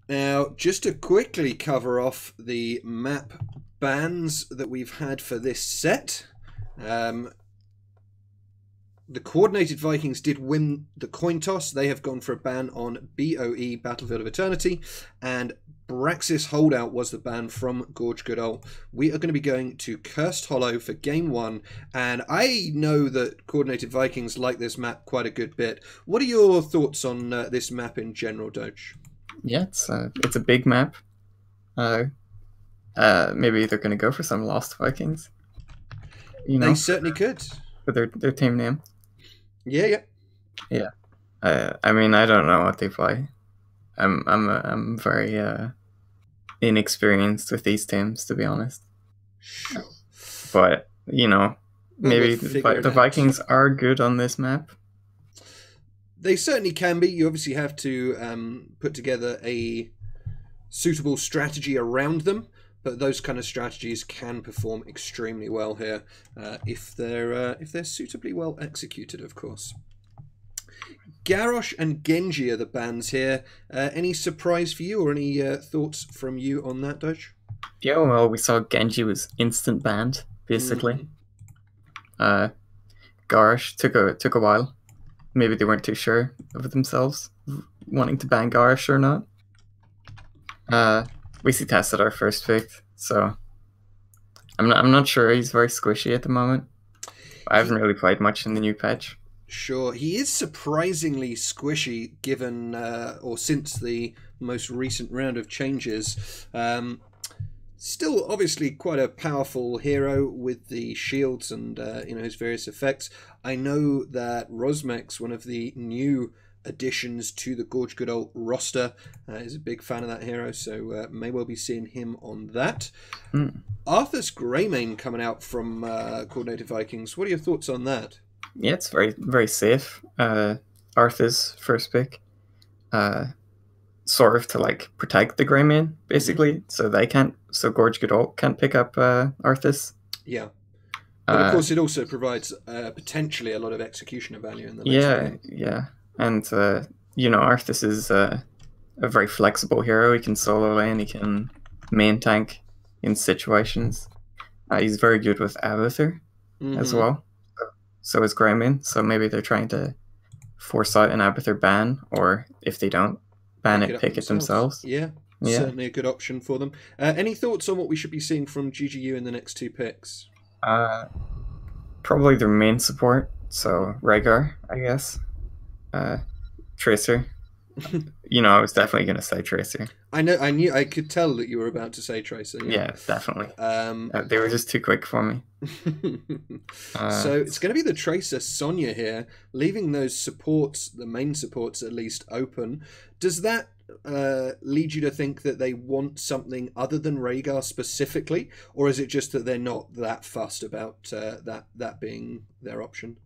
Now, just to quickly cover off the map bans that we've had for this set, um, the Coordinated Vikings did win the coin toss. They have gone for a ban on BOE, Battlefield of Eternity, and Braxis Holdout was the ban from Gorge Goodall. We are going to be going to Cursed Hollow for game one, and I know that Coordinated Vikings like this map quite a good bit. What are your thoughts on this map in general, Doge? Yeah, it's a big map. Maybe they're gonna go for some Lost Vikings, They certainly could. for their team name. Yeah, yeah. Yeah. I mean, I don't know what they play. I'm very inexperienced with these teams, to be honest. Sure. But maybe We'll the Vikings are good on this map. They certainly can be. You obviously have to put together a suitable strategy around them, but those kind of strategies can perform extremely well here if they're suitably well executed, of course. Garrosh and Genji are the bans here. Any surprise for you or any thoughts from you on that, Doge? Yeah, well, we saw Genji was instant banned, basically. Garrosh took a while. Maybe they weren't too sure of themselves, wanting to ban Garrosh or not. We see tested our first pick, so I'm not sure. He's very squishy at the moment. I haven't really played much in the new patch. Sure, he is surprisingly squishy given or since the most recent round of changes. Still, obviously, quite a powerful hero with the shields and his various effects. I know that Rosmex, one of the new additions to the Gorge Goodall roster, is a big fan of that hero, so may well be seeing him on that. Arthas Greymane coming out from Coordinated Vikings. What are your thoughts on that? Yeah, it's very, very safe. Arthas first pick. Sort of to like protect the Greymane, basically, so Gorge Goodall can't pick up Arthas. Yeah. But of course, it also provides potentially a lot of executioner value in the next game. Yeah. And, Arthas is a very flexible hero. He can solo lane, he can main tank in situations. He's very good with Abathur as well. So is Greymane. So maybe they're trying to force out an Abathur ban, or if they don't ban it, pick it themselves. Yeah, certainly a good option for them. Any thoughts on what we should be seeing from GGU in the next two picks? Probably their main support. So Rhaegar, I guess. Tracer. I was definitely going to say Tracer. I could tell that you were about to say Tracer. Yeah, definitely. They were just too quick for me. So it's going to be the Tracer Sonya here, leaving those supports, the main supports at least, open. Does that lead you to think that they want something other than Rhaegar specifically, or is it just that they're not that fussed about that being their option?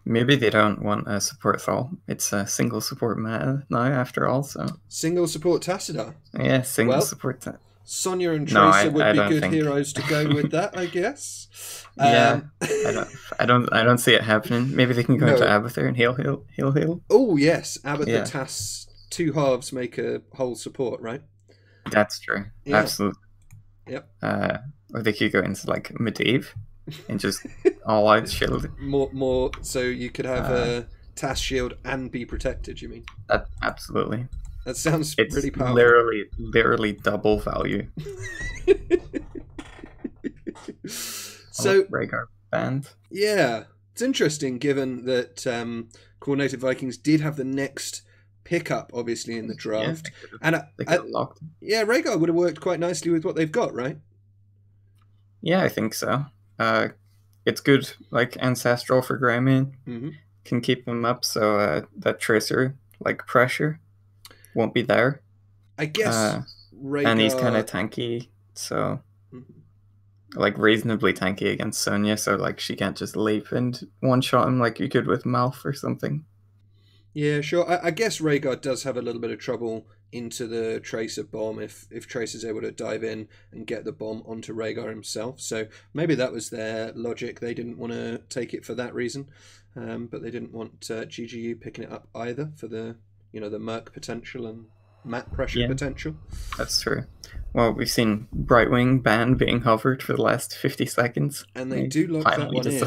Maybe they don't want a support Thal. It's a single support meta now, after all. So single support Tassadar. Yeah, support. Sonya and Tracer would be good heroes to go with that, I guess. Yeah, I don't see it happening. Maybe they can go into Abathur and heal. Oh yes, Abathur Tass, two halves make a whole support, right? That's true. Yeah. Absolutely. Yep. Or they could go into like Medivh and just all out shield. More. So you could have a Tass shield and be protected. You mean? Absolutely. That sounds really powerful. Literally double value. So Rhaegar banned. Yeah, it's interesting given that Coordinated Vikings did have the next pickup, obviously, in the draft, they could have locked. Yeah, Rhaegar would have worked quite nicely with what they've got, right? Yeah, I think so. It's good, like ancestral for Greymane. Can keep them up, so that Tracer like pressure won't be there. I guess Rhaegar... And he's kind of tanky, so like reasonably tanky against Sonya, so like she can't just leap and one-shot him like you could with Malf or something. Yeah, sure. I guess Rhaegar does have a little bit of trouble into the Tracer bomb if Tracer's able to dive in and get the bomb onto Rhaegar himself. So maybe that was their logic. They didn't want to take it for that reason, but they didn't want GGU picking it up either for the the Merc potential and map pressure Yeah. potential. That's true. Well, we've seen Brightwing ban being hovered for the last 50 seconds. And they do lock that one in.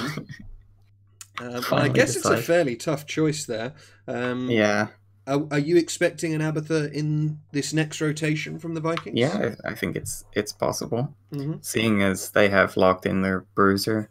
Well, I guess it's a fairly tough choice there. Yeah. Are you expecting an Abathur in this next rotation from the Vikings? Yeah, I think it's possible. Mm-hmm. Seeing as they have locked in their Bruiser,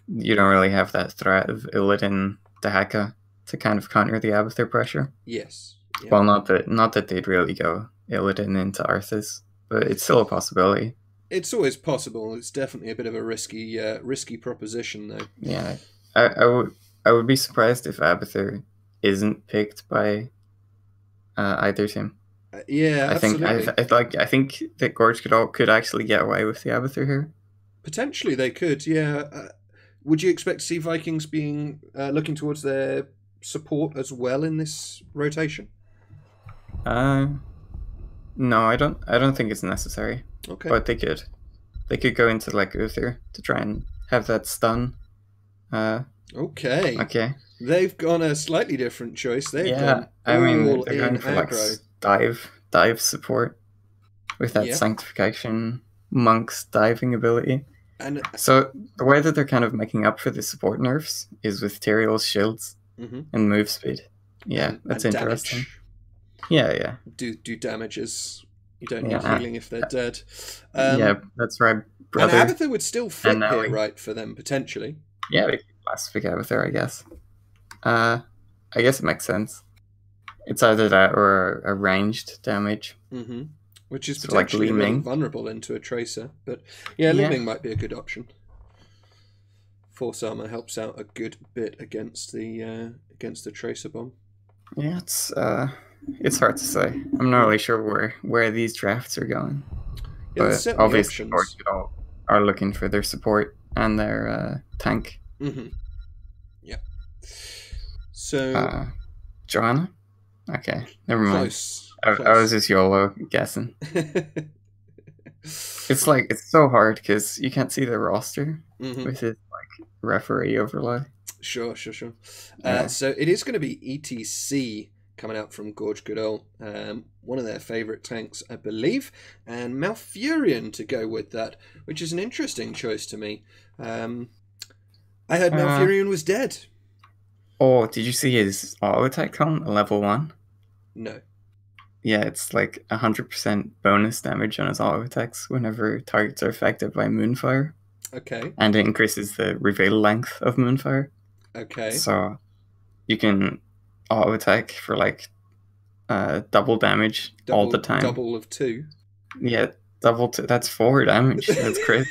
you don't really have that threat of Illidan the Haka to kind of counter the Abathur pressure. Yes. Yeah. Well, not that they'd really go Illidan into Arthas, but it's still a possibility. It's always possible. It's definitely a bit of a risky proposition, though. Yeah, I would be surprised if Abathur isn't picked by either team. Yeah, absolutely. I think that Gorge could actually get away with the Abathur here. Potentially, they could. Yeah. Would you expect to see Vikings being looking towards their support as well in this rotation? No, I don't think it's necessary. Okay. But they could go into like Uther to try and have that stun. Okay. Okay. They've gone a slightly different choice. They're going for aggro. Like dive support with that Sanctification Monk's diving ability. And so the way that they're kind of making up for the support nerfs is with Tyrael's shields and move speed. Yeah, that's interesting. Damage. Yeah. Do damages. You don't need healing if they're dead. Yeah, that's right, brother. And Abathur would still fit here, right, for them, potentially. Yeah, we could classify Abathur, I guess. I guess it makes sense. It's either that or a ranged damage. Mm-hmm. Which is potentially like really vulnerable into a Tracer. But yeah, Li Ming might be a good option. Force Armor helps out a good bit against the Tracer Bomb. Yeah, it's hard to say. I'm not really sure where these drafts are going. Yeah, but obviously Portugal are looking for their support and their tank. Mm-hmm. Yeah. So Joanna? Okay, never mind. Close. I was just YOLO guessing. It's so hard because you can't see the roster with his like referee overlay. Sure. So it is going to be ETC coming out from Gorge Goodall, one of their favourite tanks, I believe, and Malfurion to go with that, which is an interesting choice to me. I heard Malfurion was dead. Oh, did you see his auto attack count, level 1? No. Yeah, it's like 100% bonus damage on his auto attacks whenever targets are affected by Moonfire. Okay. And it increases the reveal length of Moonfire. Okay. So you can auto attack for like double damage all the time. Double of 2. Yeah, double 2. That's 4 damage. That's crazy.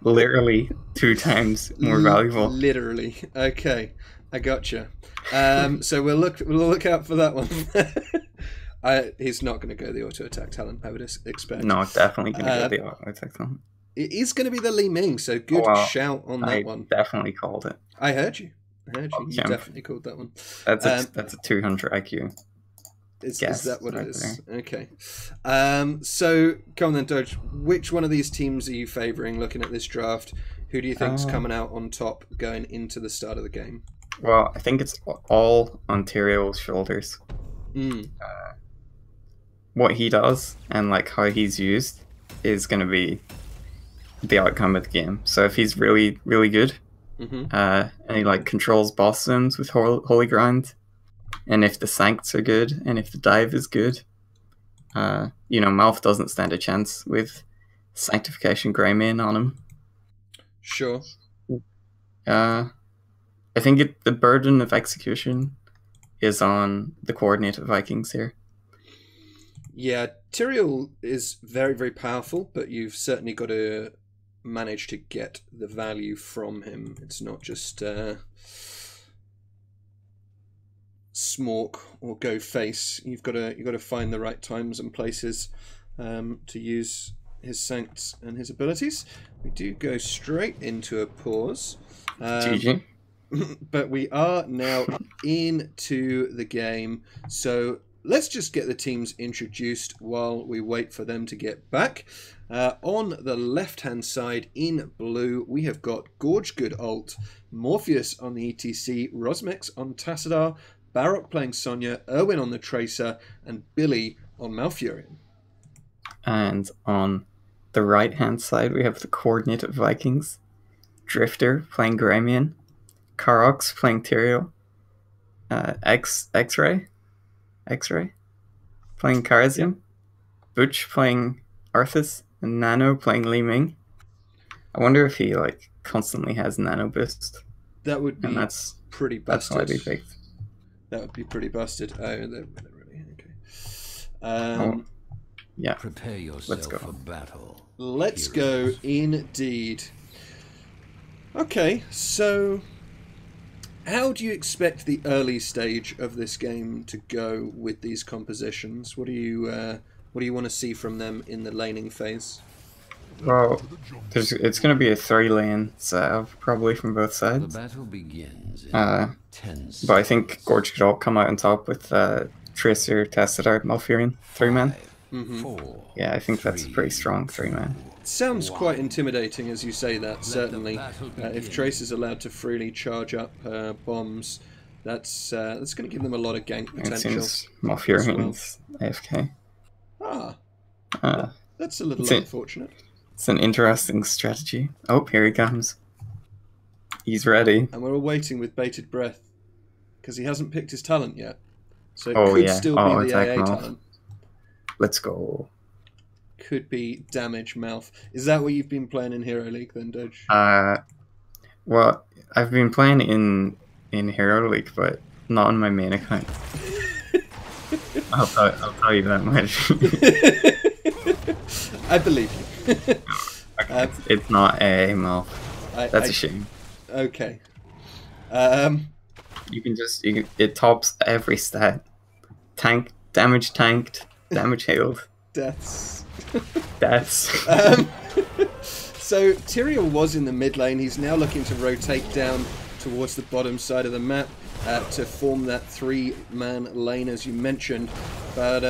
Literally 2 times more valuable. Literally. Okay, I gotcha. So we'll look out for that one. He's not going to go the auto attack talent, I would expect. No, definitely going to go the auto attack talent. It is going to be the Li Ming, so good shout on that one. I definitely called it. I heard you. You definitely called that one. That's a 200 IQ. Is that what it is? There. Okay. So, come on then, Doge. Which one of these teams are you favouring looking at this draft? Who do you think's coming out on top going into the start of the game? Well, I think it's all on Tyrael's shoulders. What he does and like how he's used is going to be the outcome of the game. So if he's really, really good, and he like controls boss zones with Holy Ground, and if the Sancts are good, and if the dive is good, Malf doesn't stand a chance with Sanctification Greymane on him. Sure. I think the burden of execution is on the coordinated Vikings here. Yeah, Tyrael is very, very powerful, but you've certainly got to manage to get the value from him. It's not just smork or go face. You've got to find the right times and places to use his Sancts and his abilities. We do go straight into a pause. GG. But we are now into the game, so let's just get the teams introduced while we wait for them to get back. On the left-hand side in blue, we have got Gorge Good Ult, Morpheus on the ETC, Rosmex on Tassadar, Barrock playing Sonya, Erwin on the Tracer, and Billy on Malfurion. And on the right-hand side, we have the coordinated Vikings. Drifter playing Gramian. Karox playing Tyrael. X-Ray playing Karazian. Butch playing Arthas. And Nano playing Li Ming. I wonder if he like constantly has Nano boost. That would be pretty busted. That's why they picked. That would be pretty busted. Oh, they're really okay. Yeah. Prepare yourself for battle. Let's go, indeed. Okay, so how do you expect the early stage of this game to go with these compositions? What do you want to see from them in the laning phase? Well, it's going to be a 3-lane setup, probably from both sides. The battle begins in 10 but I think Gorge could all come out on top with Tracer, Testadar, Malfurion, 3-man. Yeah, I think that's a pretty strong 3-man. Sounds quite intimidating as you say that, certainly. If Tracer's allowed to freely charge up bombs, that's going to give them a lot of gank potential. It seems Malfurion's AFK. That's a little unfortunate. It's an interesting strategy. Oh, here he comes. He's ready. And we're all waiting with bated breath, because he hasn't picked his talent yet. So it could still be the AA talent. Let's go. Could be damage mouth. Is that what you've been playing in Hero League then, Doge? Well, I've been playing in Hero League, but not on my main account. I'll tell you that much. I believe you. It's not AA mouth. That's a shame. Okay. You can it tops every stat. Damage tanked, damage healed. Deaths. So Tyrael was in the mid lane. He's now looking to rotate down towards the bottom side of the map to form that 3-man lane, as you mentioned. But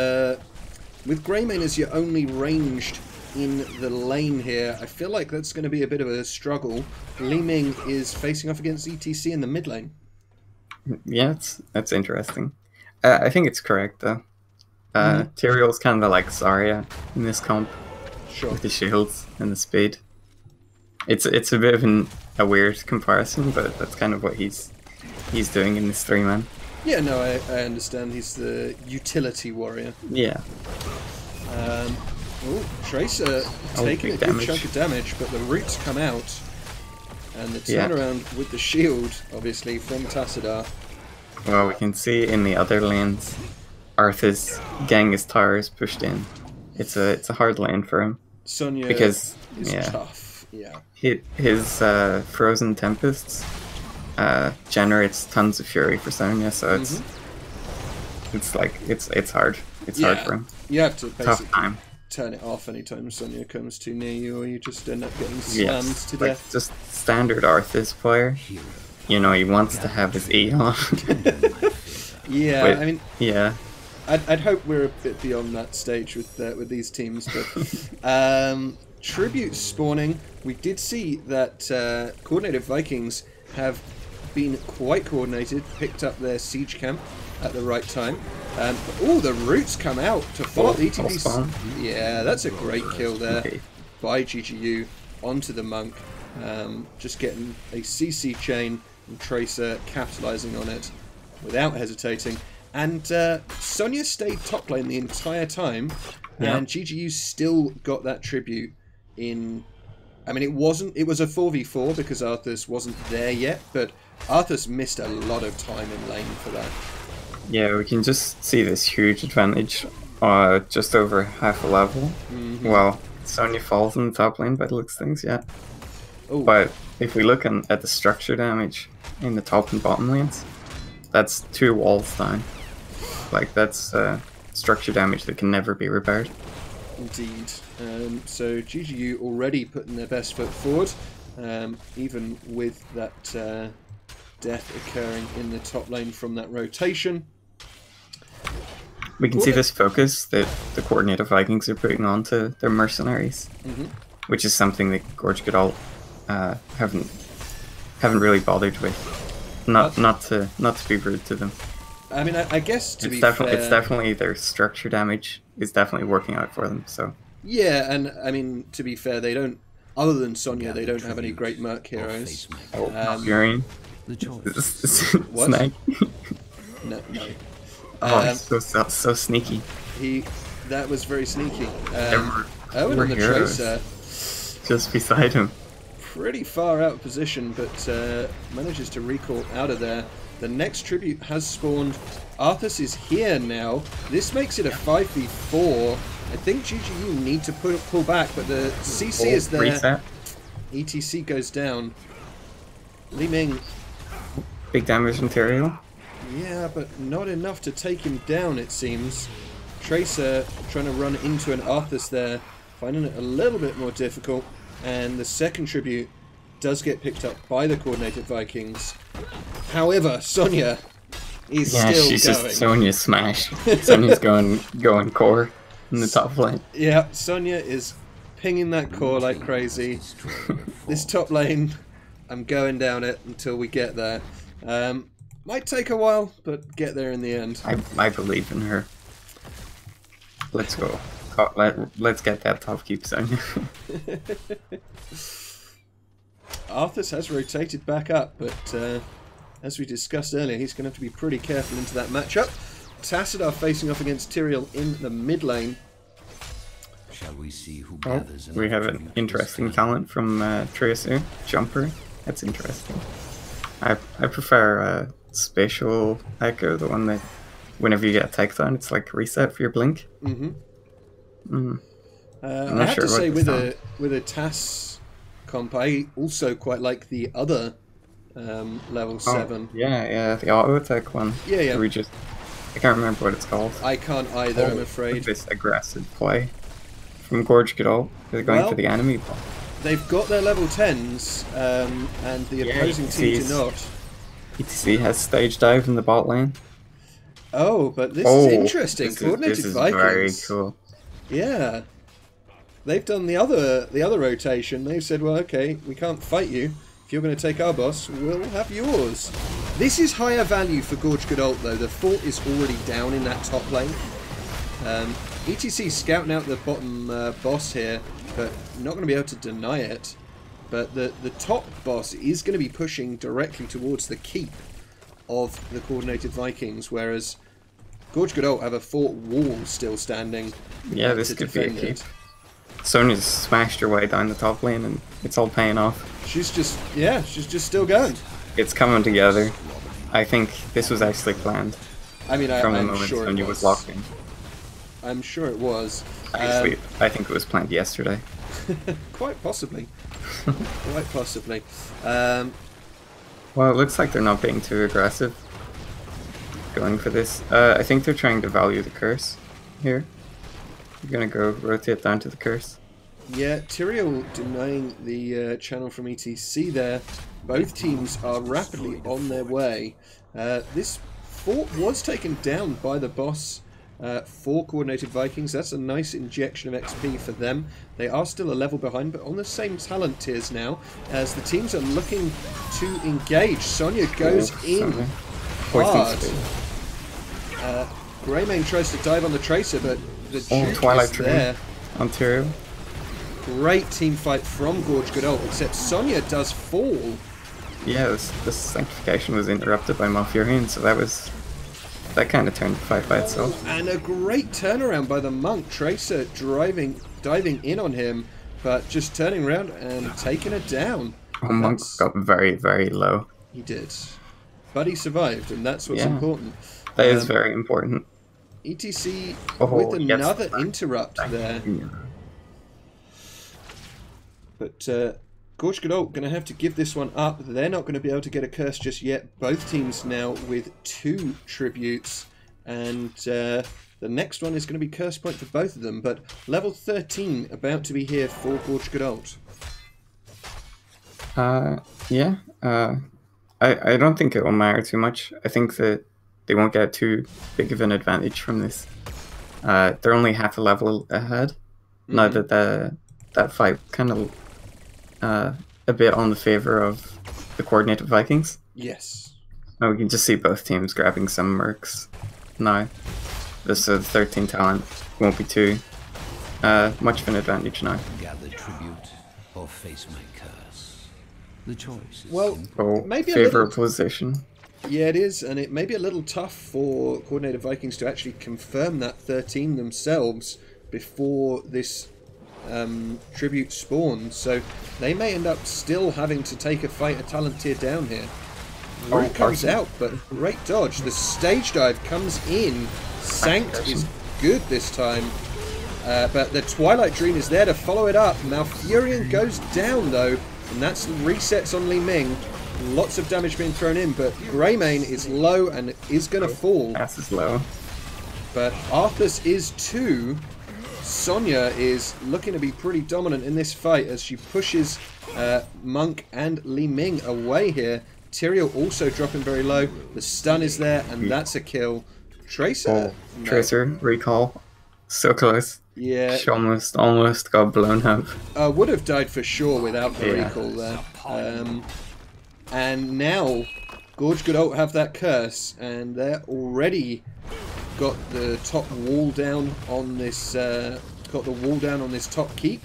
with Greymane as your only ranged in the lane here, I feel like that's going to be a bit of a struggle. Li Ming is facing off against ETC in the mid lane. Yeah, that's interesting. I think it's correct though. Tyrael's kind of like Zarya in this comp, with the shields and the speed. It's a bit of a weird comparison, but that's kind of what he's doing in this 3-man. Yeah, no, I understand. He's the utility warrior. Yeah. Tracer taking a good chunk of damage, but the roots come out, and the turnaround with the shield, obviously from Tassadar. Well, we can see in the other lanes, Arthas Genghis towers pushed in. It's a hard lane for him. Sonya is tough. Yeah. His Frozen Tempests generates tons of fury for Sonya, so it's hard. It's hard for him. You have to basically tough turn it off anytime Sonya comes too near you, or you just end up getting slammed to death. Just standard Arthas player. You know, he wants to have his E on. I mean, I'd hope we're a bit beyond that stage with these teams, but tribute spawning. We did see that coordinated Vikings have been quite coordinated, picked up their siege camp at the right time. The roots come out to follow the ETP. Yeah, that's a great kill there by GGU onto the monk. Just getting a CC chain and Tracer capitalizing on it without hesitating. And Sonya stayed top lane the entire time, and GGU still got that tribute in. I mean, it was a 4v4 because Arthas wasn't there yet, but Arthas missed a lot of time in lane for that. Yeah, we can just see this huge advantage, just over half a level. Well, Sonya falls in the top lane by the looks of things, But if we look at the structure damage in the top and bottom lanes, that's 2 walls down. Like, that's structure damage that can never be repaired. Indeed. So GGU already putting their best foot forward, even with that death occurring in the top lane from that rotation. We can see this focus that the coordinated Vikings are putting onto their mercenaries, which is something that Gorge could all haven't really bothered with. Not to be rude to them. I mean, I guess to be It's fair, definitely their structure damage is definitely working out for them. So yeah, and I mean, to be fair, they don't. Other than Sonya, they don't have any great Merc heroes. Fury, The choice. Snake. No. Oh, so sneaky. That was very sneaky. We're Owen on the heroes. Tracer, Just beside him. pretty far out of position, but manages to recall out of there. The next tribute has spawned. Arthas is here now. This makes it a 5v4. I think GGU need to pull back, but the CC is there. Reset. ETC goes down. Li Ming, Big damage material. yeah, but not enough to take him down, it seems. Tracer trying to run into an Arthas there, finding it a little bit more difficult. And the second tribute does get picked up by the Coordinated Vikings. However, Sonya is still she's going. just Sonya smash. Sonya's going core in the top lane. Yeah, Sonya is pinging that core like crazy. This top lane, I'm going down it until we get there. Might take a while, but get there in the end. I believe in her. Let's go. Let's get that top keep, Sonya. Arthas has rotated back up, but as we discussed earlier, he's going to have to be pretty careful into that matchup. Tassadar facing off against Tyrael in the mid lane. Shall we see who gathers We have an interesting talent from Tracer, Jumper. That's interesting. I prefer Spatial Echo, the one that whenever you get attacked on, it's like reset for your blink. I have to say, with a TAS comp, I also quite like the other level 7. Yeah, the auto attack one. Yeah. I can't remember what it's called. I can't either, I'm afraid. This aggressive play from Gorge Godol. They're going for the enemy. They've got their level 10s, and the opposing team do not. ETC has stage dive in the bot lane. Oh, but this is interesting. Coordinated this is Vikings. very cool. Yeah. They've done the other rotation. They've said, well, okay, we can't fight you. If you're going to take our boss, we'll have yours. This is higher value for Gorge Godol, though. The fort is already down in that top lane. ETC scouting out the bottom boss here, but not going to be able to deny it. But the top boss is going to be pushing directly towards the keep of the Coordinated Vikings, whereas Gorge Godol have a fort wall still standing. Yeah, this could be a keep. Sonya's smashed her way down the top lane, and it's all paying off. She's just still going. It's coming together. I think this was actually planned. I mean, from the I'm moment sure Sonya was locked in. I'm sure it was. Actually, I think it was planned yesterday. Quite possibly. Quite possibly. Well, it looks like they're not being too aggressive going for this. I think they're trying to value the curse here. I'm gonna go rotate down to the curse. Yeah, Tyrael denying the channel from ETC there. Both teams are rapidly on their way. This fort was taken down by the boss for Coordinated Vikings. That's a nice injection of XP for them. They are still a level behind, but on the same talent tiers now, as the teams are looking to engage. Sonya goes in hard. Greymane tries to dive on the Tracer, but the juke Twilight is there. Ontario. Great team fight from Gorge Godol, except Sonya does fall. Yeah, this sanctification was interrupted by Malfurion, so that kind of turned the fight by itself. And a great turnaround by the monk. Tracer diving in on him, but just turning around and taking it down. Oh, Monk got very, very low. He did. But he survived, and that's what's important. That is very important. ETC with another interrupt there. But Gorge Godol going to have to give this one up. They're not going to be able to get a curse just yet. Both teams now with 2 tributes. And the next one is going to be curse point for both of them. But level 13 about to be here for Gorge Godol. Yeah. I don't think it will matter too much. I think that they won't get too big of an advantage from this. They're only half a level ahead. Now that that fight kind of a bit on the favor of the Coordinated Vikings. Yes. Oh, we can just see both teams grabbing some mercs now. This 13 talent won't be too much of an advantage now. Gather tribute or face my curse. The choice is Well, simple. Oh, maybe a favor little. position. Yeah, it is, and it may be a little tough for Coordinated Vikings to actually confirm that 13 themselves before this tribute spawns, so they may end up still having to take a fight a talent tier down here. Root comes Arson. out, but great dodge. The stage dive comes in. Sanct is good this time, but the Twilight Dream is there to follow it up. Malfurion goes down though, and that's resets on Li Ming. Lots of damage being thrown in, but Greymane is low and is going to fall. Pass is low. But Arthas is too. Sonya is looking to be pretty dominant in this fight as she pushes Monk and Li Ming away here. Tyrael also dropping very low. The stun is there, and that's a kill. Tracer. Oh, Tracer, recall. So close. Yeah. She almost got blown up. Would have died for sure without the Yeah. recall there. And now Gorge Godot have that curse, and they're already got the top wall down on this. Got the wall down on this top keep.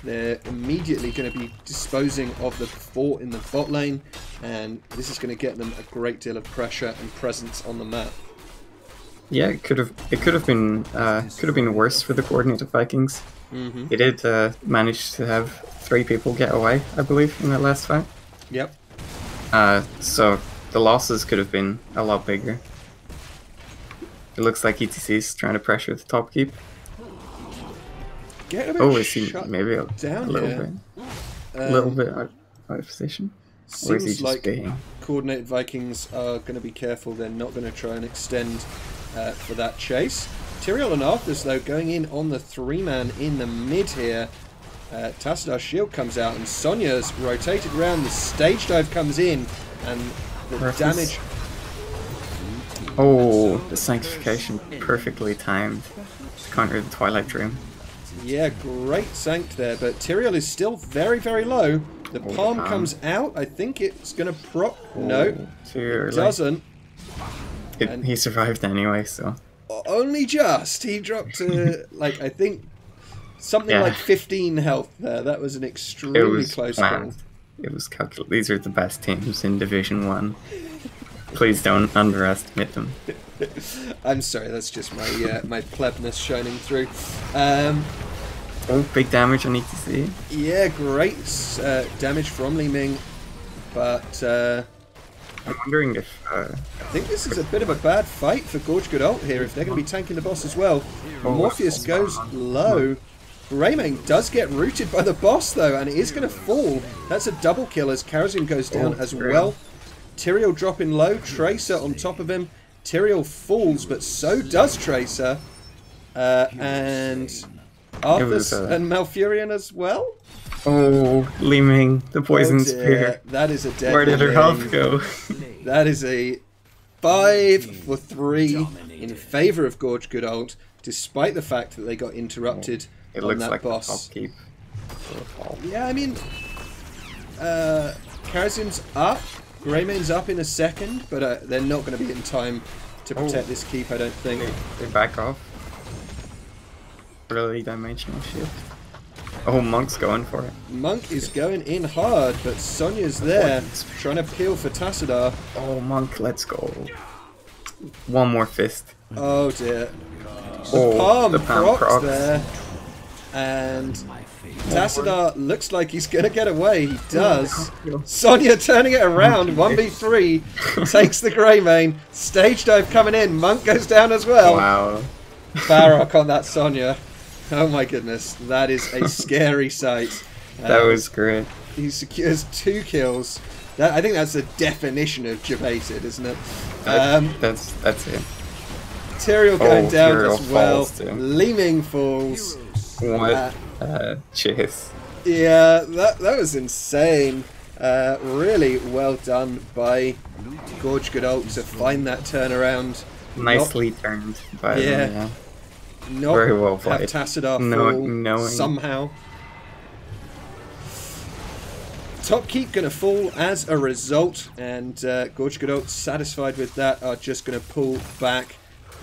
They're immediately going to be disposing of the fort in the bot lane, and this is going to get them a great deal of pressure and presence on the map. Yeah, it could have been worse for the Coordinated Vikings. Mm-hmm. They did manage to have 3 people get away, I believe, in that last fight. Yep. So the losses could have been a lot bigger. It looks like ETC is trying to pressure the top keep. Get a bit Oh, is he shut maybe a down little here. bit out of position? Or is he Seems just like being? Coordinated Vikings are going to be careful. They're not going to try and extend for that chase. Tyrael and Arthas, though, going in on the 3-man in the mid here. Tassidar's shield comes out, and Sonya's rotated around. The stage dive comes in, and the Arthas. damage. Oh, the sanctification perfectly timed to counter the Twilight Dream. Yeah, great sanct there, but Tyrael is still very, very low. The palm palm. comes out. I think it's going to proc. No, Too early. doesn't. He survived anyway, so. Only just. He dropped to, like, I think, something Yeah. like 15 health there. That was an It extremely was close call. planned. It was calculated. These are the best teams in Division 1. Please don't underestimate them. I'm sorry, that's just my my plebness shining through. Oh, big damage on ETC. Yeah, great damage from Li Ming, but I'm wondering if... I think this is a bit of a bad fight for Gorge Godot here if they're going to be tanking the boss as well. Morpheus goes low. Greymane does get rooted by the boss though, and it is going to fall. That's a double kill as Karazim goes down as well. Tyrael dropping low, Tracer on top of him. Tyrael falls, but so does Tracer. And Arthas and Malfurion as well. Oh, Li Ming, the poison Oh dear, spear. that is a dead Where did her Li health Ming. go? That is a 5 for 3 in favour of Gorge Godot, despite the fact that they got interrupted It on looks that like boss. the top keep. Yeah, I mean, Karazim's up, Greymane's up in a second, but they're not going to be in time to protect this keep, I don't think. They back off. Really dimensional shift. Oh, Monk's going for it. Monk is going in hard, but Sonya's there, trying to peel for Tassadar. Oh, Monk, let's go. One more fist. Oh dear. Oh, Palm the palm procs procs. there. And Tassadar looks like he's going to get away. He does. Sonya turning it around. 1v3. Takes the Greymane. Stage dive coming in. Monk goes down as well. Wow. Barrock on that Sonya. Oh my goodness. That is a scary sight. That was great. He secures 2 kills. I think that's the definition of debated, isn't it? That's it. Tyrael going down Tyrael as well. falls too. Li Ming falls. What? Chase. Yeah, that was insane. Really well done by Gorge Godot to find that turnaround. Nicely turned by Yeah. them, Not Very well have played. Tassadar No- fall knowing. somehow. Top keep going to fall as a result, and Gorge Godot, satisfied with that, are just going to pull back.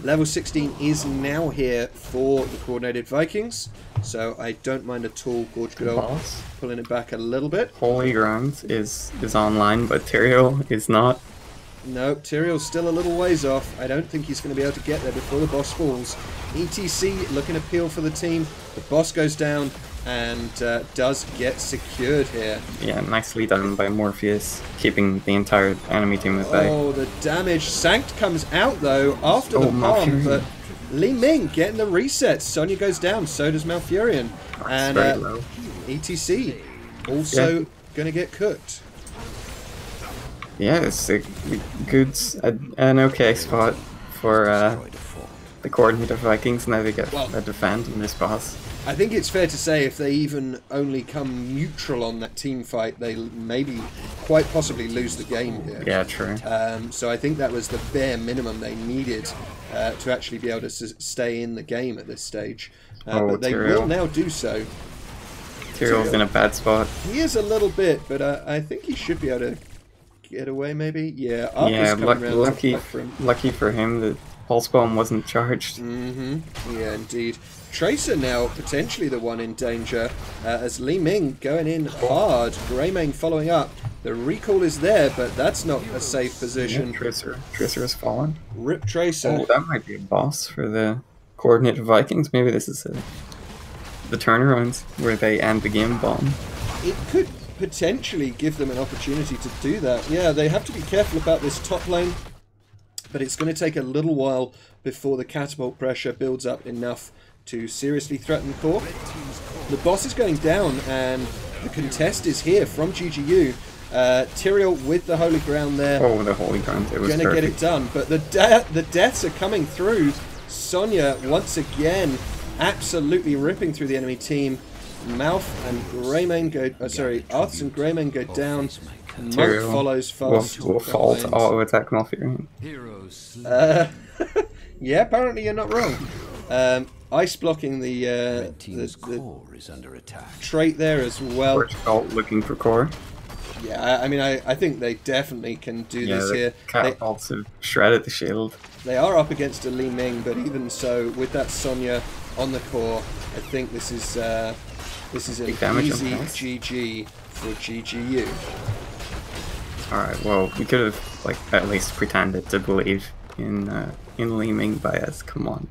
Level 16 is now here for the Coordinated Vikings, so I don't mind at all Gorge Godot pulling it back a little bit. Holy Ground is online, but Tyrael is not. No, Tyrael's still a little ways off. I don't think he's going to be able to get there before the boss falls. ETC looking to peel for the team. The boss goes down and does get secured here. Yeah, nicely done by Morpheus, keeping the entire enemy team at bay. Oh, the damage. Sanct comes out though after the bomb, but Li Ming getting the reset. Sonya goes down, so does Malfurion. And ETC also going to get cooked. Yeah, it's a good, an okay spot for the Coordinated Vikings. Now they get a defend in this boss. I think it's fair to say if they even only come neutral on that team fight, they maybe quite possibly lose the game here. Yeah, true. So I think that was the bare minimum they needed to actually be able to stay in the game at this stage. But they will now do so. Tyrael's in a bad spot. He is a little bit, but I think he should be able to get away maybe. Yeah, lucky for him that Pulse Bomb wasn't charged. Yeah, indeed. Tracer now potentially the one in danger as Li Ming going in hard. Greymane following up. The recall is there, but that's not a safe position. Yeah, Tracer has fallen. Rip Tracer. Oh, that might be a boss for the Coordinated Vikings. Maybe this is the turnaround where they end the game bomb. It could potentially give them an opportunity to do that. Yeah, they have to be careful about this top lane, but it's going to take a little while before the catapult pressure builds up enough to seriously threaten core. The boss is going down, and the contest is here from GGU. Tyrael with the Holy Ground there. Oh, the Holy Ground. It was going to get it done, but the deaths are coming through. Sonya, once again, absolutely ripping through the enemy team. Mouth and Greymane go... Arthas and Greymane go down. Monk follows fast. Will fall to auto-attack Malfurion. Yeah, apparently you're not wrong. Ice blocking the core is under attack. Trait there as well. Looking for core. Yeah, I mean, I think they definitely can do this here. Catapults have shredded the shield. They are up against a Li Ming, but even so, with that Sonya on the core, I think this is an easy GG for GGU. Alright, well, we could have at least pretended to believe in Li Ming Bayaz. Come on.